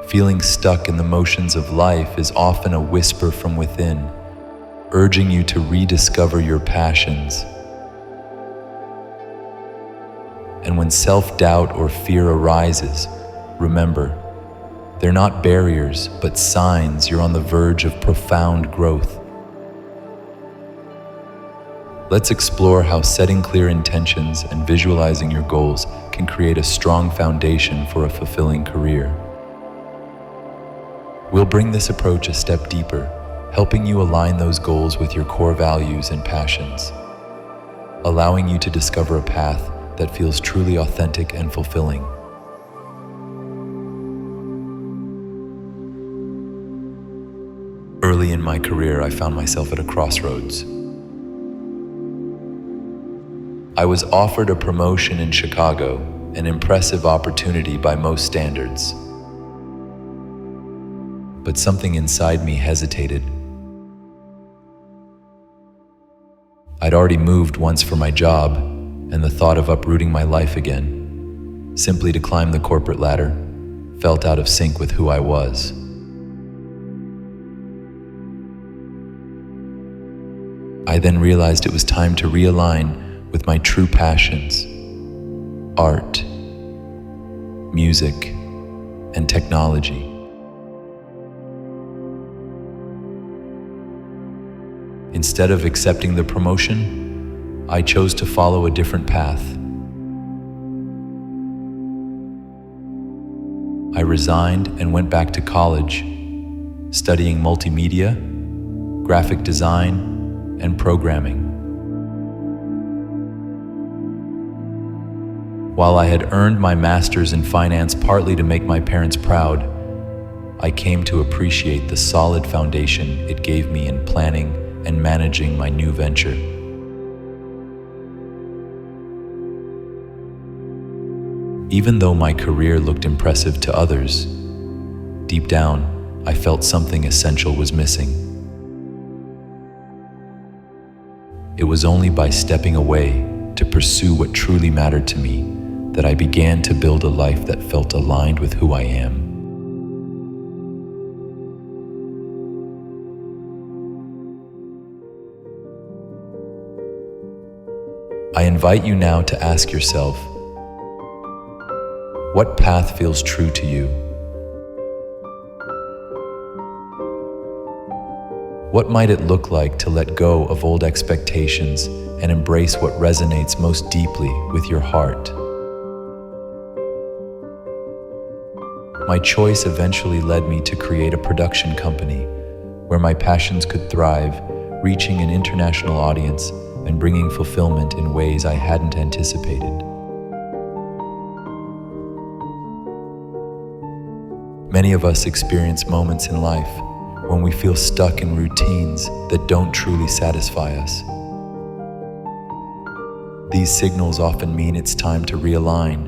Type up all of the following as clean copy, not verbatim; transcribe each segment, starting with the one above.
Feeling stuck in the motions of life is often a whisper from within, urging you to rediscover your passions. And when self-doubt or fear arises, remember, they're not barriers, but signs you're on the verge of profound growth. Let's explore how setting clear intentions and visualizing your goals can create a strong foundation for a fulfilling career. We'll bring this approach a step deeper, helping you align those goals with your core values and passions, allowing you to discover a path that feels truly authentic and fulfilling. Early in my career, I found myself at a crossroads. I was offered a promotion in Chicago, an impressive opportunity by most standards. But something inside me hesitated. I'd already moved once for my job, and the thought of uprooting my life again, simply to climb the corporate ladder, felt out of sync with who I was. I then realized it was time to realign with my true passions: art, music, and technology. Instead of accepting the promotion, I chose to follow a different path. I resigned and went back to college, studying multimedia, graphic design, and programming. While I had earned my master's in finance partly to make my parents proud, I came to appreciate the solid foundation it gave me in planning and managing my new venture. Even though my career looked impressive to others, deep down, I felt something essential was missing. It was only by stepping away to pursue what truly mattered to me that I began to build a life that felt aligned with who I am. I invite you now to ask yourself, what path feels true to you? What might it look like to let go of old expectations and embrace what resonates most deeply with your heart? My choice eventually led me to create a production company where my passions could thrive, reaching an international audience and bringing fulfillment in ways I hadn't anticipated. Many of us experience moments in life when we feel stuck in routines that don't truly satisfy us. These signals often mean it's time to realign.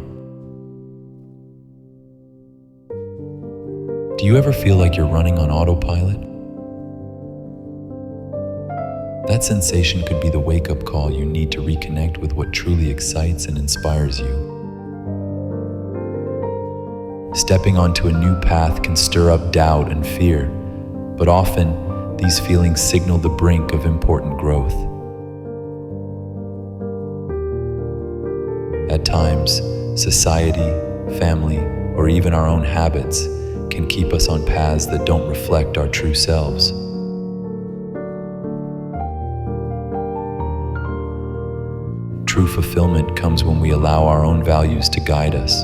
Do you ever feel like you're running on autopilot? That sensation could be the wake-up call you need to reconnect with what truly excites and inspires you. Stepping onto a new path can stir up doubt and fear, but often these feelings signal the brink of important growth. At times, society, family, or even our own habits can keep us on paths that don't reflect our true selves. True fulfillment comes when we allow our own values to guide us.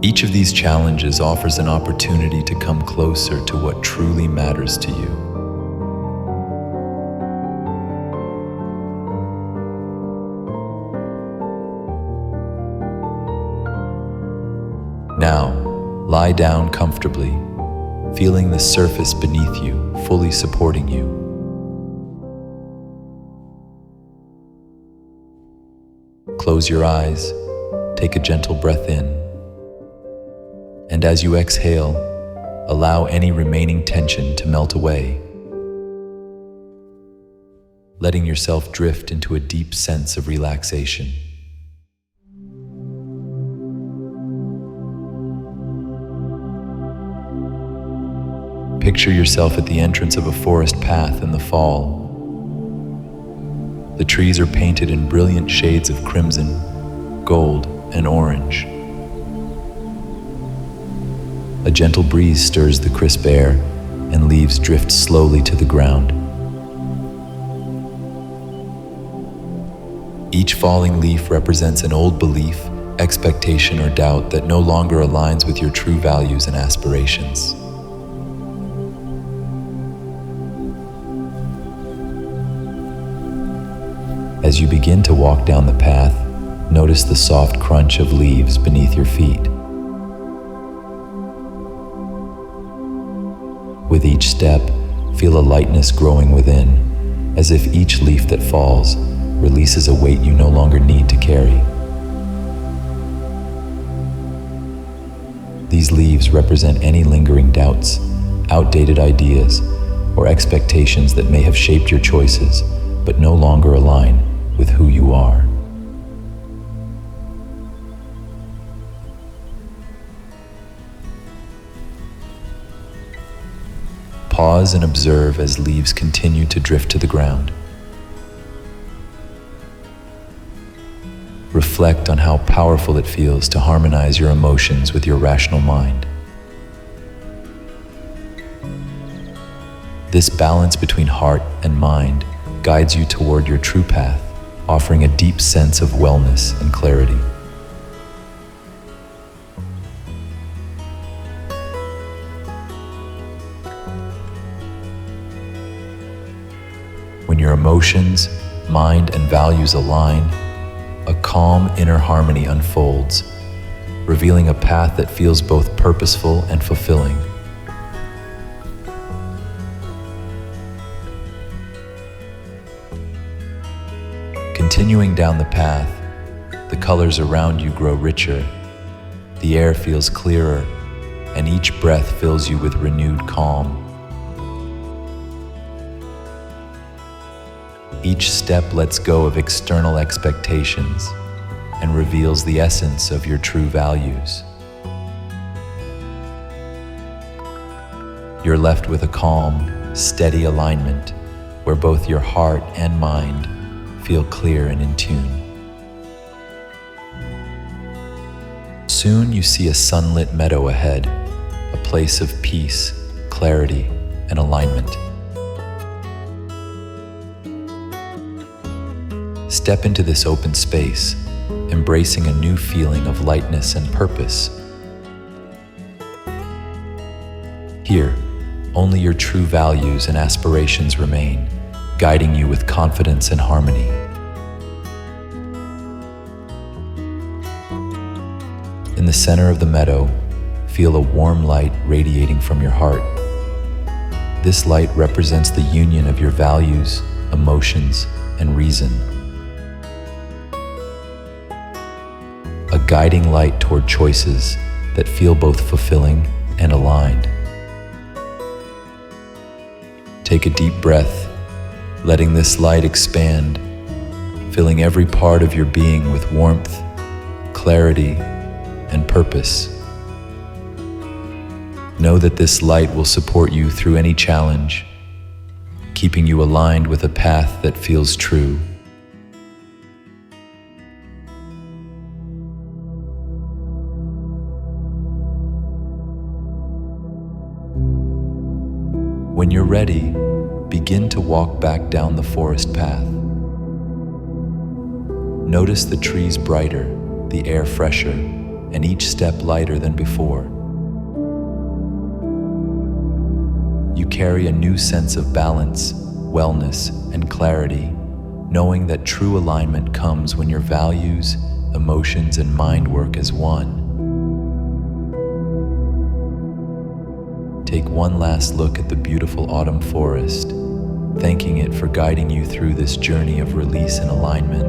Each of these challenges offers an opportunity to come closer to what truly matters to you. Now, lie down comfortably, feeling the surface beneath you, fully supporting you. Close your eyes, take a gentle breath in, and as you exhale, allow any remaining tension to melt away, letting yourself drift into a deep sense of relaxation. Picture yourself at the entrance of a forest path in the fall. The trees are painted in brilliant shades of crimson, gold, and orange. A gentle breeze stirs the crisp air, and leaves drift slowly to the ground. Each falling leaf represents an old belief, expectation, or doubt that no longer aligns with your true values and aspirations. As you begin to walk down the path, notice the soft crunch of leaves beneath your feet. With each step, feel a lightness growing within, as if each leaf that falls releases a weight you no longer need to carry. These leaves represent any lingering doubts, outdated ideas, or expectations that may have shaped your choices, but no longer align with who you are. Pause and observe as leaves continue to drift to the ground. Reflect on how powerful it feels to harmonize your emotions with your rational mind. This balance between heart and mind guides you toward your true path, offering a deep sense of wellness and clarity. When your emotions, mind, and values align, a calm inner harmony unfolds, revealing a path that feels both purposeful and fulfilling. Continuing down the path, the colors around you grow richer, the air feels clearer, and each breath fills you with renewed calm. Each step lets go of external expectations and reveals the essence of your true values. You're left with a calm, steady alignment where both your heart and mind feel clear and in tune. Soon you see a sunlit meadow ahead, a place of peace, clarity, and alignment. Step into this open space, embracing a new feeling of lightness and purpose. Here, only your true values and aspirations remain, guiding you with confidence and harmony. In the center of the meadow, feel a warm light radiating from your heart. This light represents the union of your values, emotions, and reason. A guiding light toward choices that feel both fulfilling and aligned. Take a deep breath, letting this light expand, filling every part of your being with warmth, clarity, and purpose. Know that this light will support you through any challenge, keeping you aligned with a path that feels true. When you're ready, begin to walk back down the forest path. Notice the trees brighter, the air fresher, and each step lighter than before. You carry a new sense of balance, wellness, and clarity, knowing that true alignment comes when your values, emotions, and mind work as one. Take one last look at the beautiful autumn forest, thanking it for guiding you through this journey of release and alignment.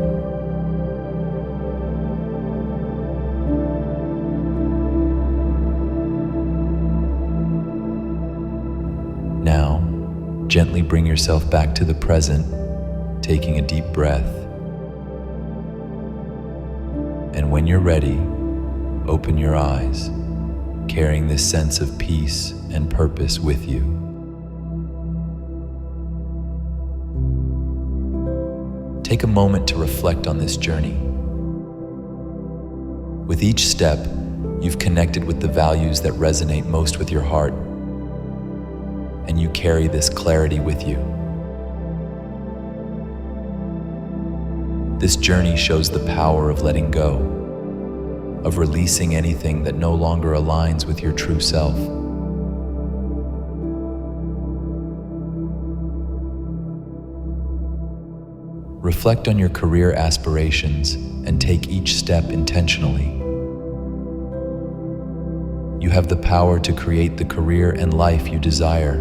Now, gently bring yourself back to the present, taking a deep breath. And when you're ready, open your eyes, carrying this sense of peace and purpose with you. Take a moment to reflect on this journey. With each step, you've connected with the values that resonate most with your heart, and you carry this clarity with you. This journey shows the power of letting go, of releasing anything that no longer aligns with your true self. Reflect on your career aspirations and take each step intentionally. You have the power to create the career and life you desire.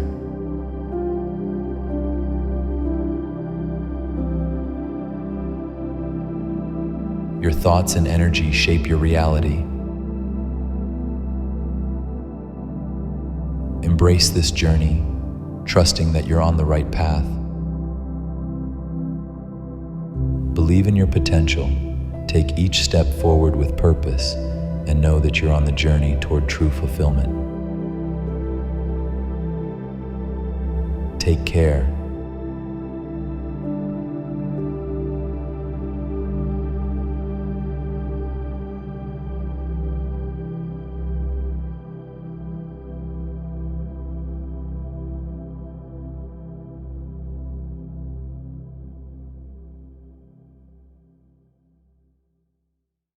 Your thoughts and energy shape your reality. Embrace this journey, trusting that you're on the right path. Believe in your potential, take each step forward with purpose, and know that you're on the journey toward true fulfillment. Take care